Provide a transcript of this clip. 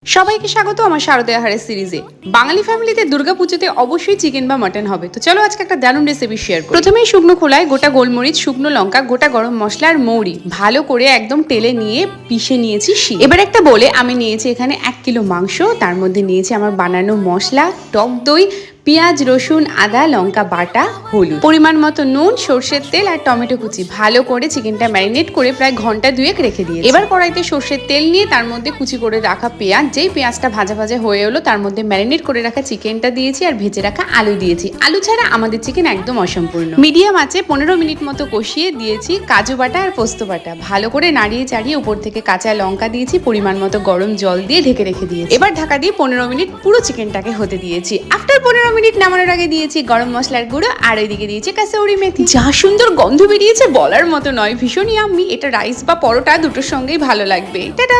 সবাইকে স্বাগত আমার শারদীয় আহারের সিরিজে। বাঙালি ফ্যামিলিতে দুর্গাপুজোতে অবশ্যই চিকেন বা মাটন হবে। তো চলো আজকে একটা দারুণ রেসিপি শেয়ার করি। প্রথমেই শুকনো খোলায় গোটা গোলমরিচ, শুকনো লঙ্কা, গোটা গরম মশলা আর মৌরি ভালো করে একদম টেলে নিয়ে পিষে নিয়েছি শিল। এবার একটা বলে আমি নিয়েছি এখানে 1 কিলো মাংস, তার মধ্যে নিয়েছি আমার বানানো মশলা, টক দই, পেঁয়াজ, রসুন, আদা, লঙ্কা বাটা, হলুদ, পরিমাণ মতো নুন, সর্ষের তেল আর টমেটো কুচি। ভালো করে চিকেনটা ম্যারিনেট করে প্রায় ঘন্টা 2 রেখে দিয়ে এবার কড়াইতে সর্ষের তেল নিয়ে তার মধ্যে কুচি করে রাখা পেঁয়াজ, যেই পেঁয়াজটা ভাজা ভাজা হয়ে এলো তার মধ্যে ম্যারিনেট করে রাখা চিকেনটা দিয়েছি আর ভেজে রাখা আলু দিয়েছি। আলু ছাড়া আমাদের চিকেন একদম অসম্পূর্ণ। মিডিয়াম আঁচে 15 মিনিট মতো কষিয়ে দিয়েছি কাজু বাটা আর পোস্ত বাটা। ভালো করে নাড়িয়ে চাড়িয়ে উপর থেকে কাঁচা লঙ্কা দিয়েছি, পরিমাণ মতো গরম জল দিয়ে ঢেকে রেখে দিয়েছি। এবার ঢাকা দিয়ে 15 মিনিট পুরো চিকেনটাকে হতে দিয়েছি। আফটার 15 মিনিট নামানোর আগে দিয়েছি গরম মশলার গুঁড়ো আর ওইদিকে দিয়েছি কাসুরি মেথি। যা সুন্দর গন্ধ বেরিয়েছে বলার মতো নয়, ভীষণ ইয়াম্মি। এটা রাইস বা পরোটা দুটোর সঙ্গেই ভালো লাগবে। টাটা।